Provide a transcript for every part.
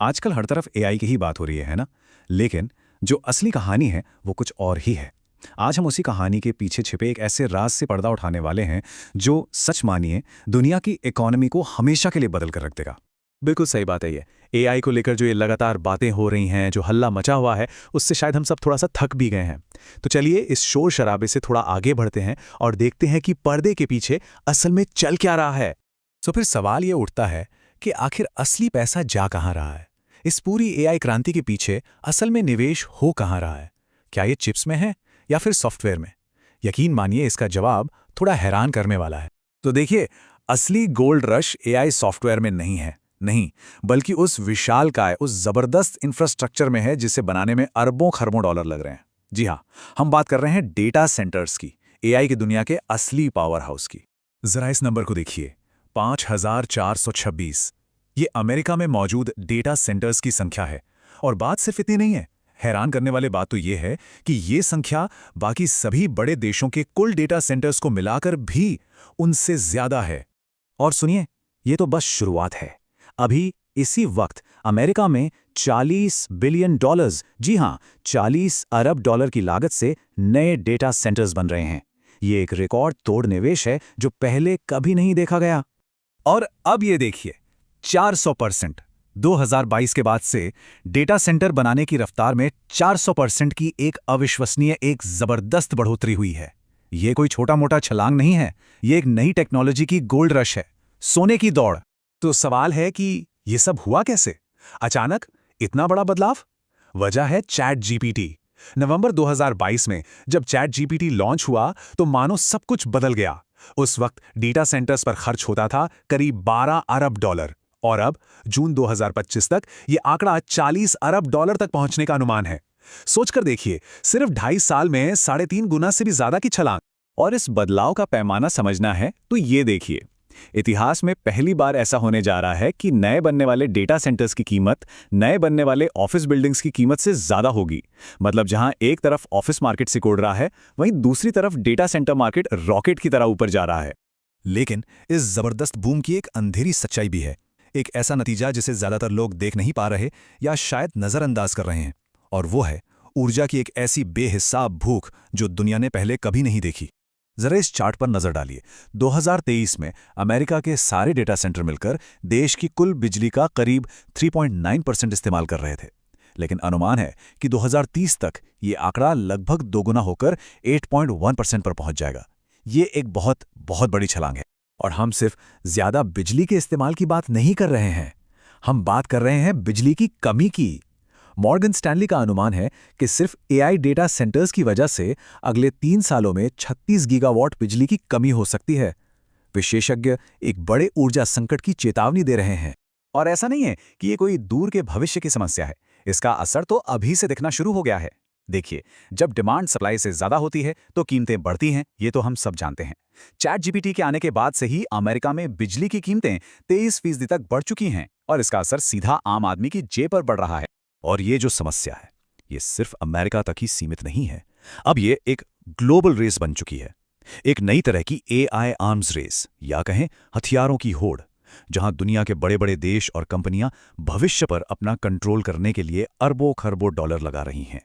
आजकल हर तरफ एआई की ही बात हो रही है ना? लेकिन जो असली कहानी है वो कुछ और ही है। आज हम उसी कहानी के पीछे छिपे एक ऐसे राज से पर्दा उठाने वाले हैं जो सच मानिए दुनिया की इकोनॉमी को हमेशा के लिए बदल कर रख देगा। बिल्कुल सही बात है ये। एआई को लेकर जो ये लगातार बातें हो रही हैं, जो हल्ला मचा हुआ है, उससे शायद हम सब थोड़ा-सा थक भी गए हैं। तो चलिए इस शोर-शराबे से थोड़ा आगे बढ़ते हैं और देखते हैं कि पर्दे के पीछे असल में चल क्या रहा है। तो फिर सवाल ये उठता है कि आखिर असली पैसा जा कहाँ रहा है? इस पूरी एआई क्रांति के पीछे असल में निवेश हो कहाँ रहा है? क्या ये चिप्स में है या फिर सॉफ्टवेयर में? यकीन मानिए इसका जवाब थोड़ा हैरान करने वाला है। तो देखिए, असली गोल्ड रश एआई सॉफ्टवेयर में नहीं है, नहीं, बल्कि उस विशालकाय, उस जबरदस्त इंफ्रास्ट्रक्चर में है जिसे बनाने में अरबों खरबों डॉलर लग रहे हैं। जी हाँ, हम बात कर रहे हैं डेटा सेंटर्स की, एआई की दुनिया के असली पावर हाउस की। जरा इस नंबर को देखिए, 5426। ये अमेरिका में मौजूद डेटा सेंटर्स की संख्या है। और बात सिर्फ इतनी नहीं है, हैरान करने वाली बात तो ये है कि ये संख्या बाकी सभी बड़े देशों के कुल डेटा सेंटर्स को मिलाकर भी उनसे ज्यादा है। और सुनिए, ये तो बस शुरुआत है। अभी इसी वक्त अमेरिका में 40 बिलियन डॉलर्स, जी हां, 40 अरब डॉलर की लागत से नए डेटा सेंटर्स बन रहे हैं। ये एक रिकॉर्ड तोड़ निवेश है जो पहले कभी नहीं देखा गया। और अब ये देखिए, 400%। 2022 के बाद से डेटा सेंटर बनाने की रफ्तार में 400% की एक अविश्वसनीय, एक जबरदस्त बढ़ोतरी हुई है। ये कोई छोटा मोटा छलांग नहीं है, ये एक नई टेक्नोलॉजी की गोल्ड रश है, सोने की दौड़। तो सवाल है कि ये सब हुआ कैसे? अचानक इतना बड़ा बदलाव? वजह है चैट जीपीटी। नवंबर 2022 में जब चैट जीपीटी लॉन्च हुआ तो मानो सब कुछ बदल गया। उस वक्त डेटा सेंटर्स पर खर्च होता था करीब 12 अरब डॉलर, और अब जून 2025 तक ये आंकड़ा 40 अरब डॉलर तक पहुंचने का अनुमान है। सोचकर देखिए, सिर्फ 2.5 साल में 3.5 गुना से भी ज्यादा की छलांग। और इस बदलाव का पैमाना समझना है तो ये देखिए, इतिहास में पहली बार ऐसा होने जा रहा है कि नए बनने वाले डेटा सेंटर्स की कीमत नए बनने वाले ऑफिस बिल्डिंग्स की कीमत से ज्यादा होगी। मतलब जहां एक तरफ ऑफिस मार्केट सिकोड़ रहा है, वहीं दूसरी तरफ डेटा सेंटर मार्केट रॉकेट की तरह ऊपर जा रहा है। लेकिन इस जबरदस्त बूम की एक अंधेरी सच्चाई भी है, एक ऐसा नतीजा जिसे ज्यादातर लोग देख नहीं पा रहे या शायद नजरअंदाज कर रहे हैं। और वो है ऊर्जा की एक ऐसी बेहिसाब भूख जो दुनिया ने पहले कभी नहीं देखी। जरा इस चार्ट पर नजर डालिए। 2023 में अमेरिका के सारे डेटा सेंटर मिलकर देश की कुल बिजली का करीब 3.9% इस्तेमाल कर रहे थे। लेकिन अनुमान है कि 2030 तक ये आंकड़ा लगभग दोगुना होकर 8.1% पर पहुंच जाएगा। ये एक बहुत बहुत बड़ी छलांग है। और हम सिर्फ ज्यादा बिजली के इस्तेमाल की बात नहीं कर रहे हैं, हम बात कर रहे हैं बिजली की कमी की। मॉर्गन स्टैनली का अनुमान है कि सिर्फ एआई डेटा सेंटर्स की वजह से अगले 3 सालों में 36 गीगावाट बिजली की कमी हो सकती है। विशेषज्ञ एक बड़े ऊर्जा संकट की चेतावनी दे रहे हैं। और ऐसा नहीं है कि ये कोई दूर के भविष्य की समस्या है, इसका असर तो अभी से दिखना शुरू हो गया है। देखिए, जब डिमांड सप्लाई से ज्यादा होती है तो कीमतें बढ़ती हैं, ये तो हम सब जानते हैं। चैट जीपीटी के आने के बाद से ही अमेरिका में बिजली की कीमतें 23% तक बढ़ चुकी हैं, और इसका असर सीधा आम आदमी की जेब पर पड़ रहा है। और ये जो समस्या है, ये सिर्फ अमेरिका तक ही सीमित नहीं है। अब ये एक ग्लोबल रेस बन चुकी है, एक नई तरह की एआई आर्म्स रेस, या कहें हथियारों की होड़, जहां दुनिया के बड़े बड़े देश और कंपनियां भविष्य पर अपना कंट्रोल करने के लिए अरबों खरबों डॉलर लगा रही हैं।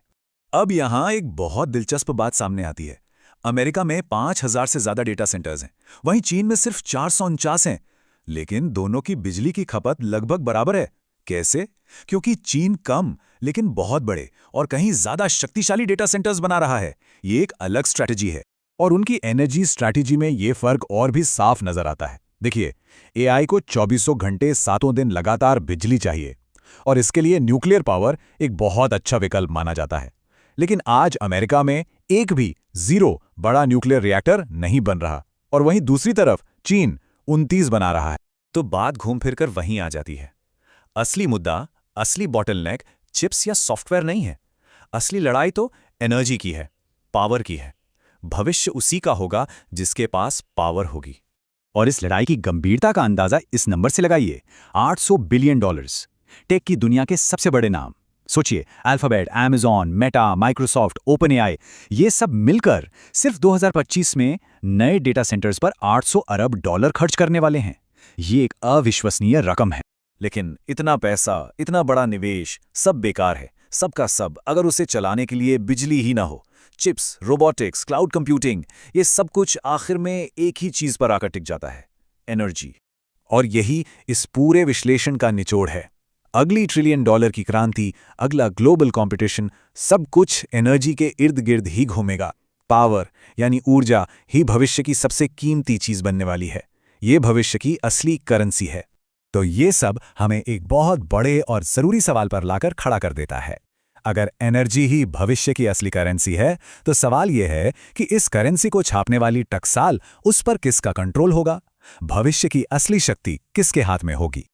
अब यहां एक बहुत दिलचस्प बात सामने आती है। अमेरिका में 5,000 से ज्यादा डेटा सेंटर्स हैं, वहीं चीन में सिर्फ 449 हैं। लेकिन दोनों की बिजली की खपत लगभग बराबर है। कैसे? क्योंकि चीन कम लेकिन बहुत बड़े और कहीं ज्यादा शक्तिशाली डेटा सेंटर्स बना रहा है। ये एक अलग स्ट्रैटेजी है। और उनकी एनर्जी स्ट्रैटेजी में ये फर्क और भी साफ नजर आता है। देखिए, एआई को 24 घंटे 7 दिन लगातार बिजली चाहिए, और इसके लिए न्यूक्लियर पावर एक बहुत अच्छा विकल्प माना जाता है। लेकिन आज अमेरिका में एक भी जीरो बड़ा न्यूक्लियर रिएक्टर नहीं बन रहा, और वहीं दूसरी तरफ चीन 29 बना रहा है। तो बात घूम फिरकर वहीं आ जाती है। असली मुद्दा, असली बॉटलनेक चिप्स या सॉफ्टवेयर नहीं है। असली लड़ाई तो एनर्जी की है, पावर की है। भविष्य उसी का होगा जिसके पास पावर होगी। और इस लड़ाई की गंभीरता का अंदाजा इस नंबर से लगाइए, 800 बिलियन डॉलर्स। टेक की दुनिया के सबसे बड़े नाम सोचिए, alphabet, Amazon, Meta, Microsoft, OpenAI, ये सब मिलकर सिर्फ 2025 में नए डेटा सेंटर्स पर 800 अरब डॉलर खर्च करने वाले हैं। ये एक अविश्वसनीय रकम है। लेकिन इतना पैसा, इतना बड़ा निवेश, सब बेकार है, सबका सब, अगर उसे चलाने के लिए बिजली ही ना हो। चिप्स, रोबोटिक्स, क्लाउड कंप्यूटिंग, ये सब कुछ आखिर में एक ही चीज पर आकर टिक जाता है, एनर्जी। और यही इस पूरे विश्लेषण का निचोड़ है। अगली $1 ट्रिलियन की क्रांति, अगला ग्लोबल कंपटीशन, सब कुछ एनर्जी के इर्द गिर्द ही घूमेगा। पावर यानी ऊर्जा ही भविष्य की सबसे कीमती चीज बनने वाली है। ये भविष्य की असली करेंसी है। तो ये सब हमें एक बहुत बड़े और जरूरी सवाल पर लाकर खड़ा कर देता है। अगर एनर्जी ही भविष्य की असली करेंसी है, तो सवाल यह है कि इस करेंसी को छापने वाली टकसाल, उस पर किसका कंट्रोल होगा? भविष्य की असली शक्ति किसके हाथ में होगी?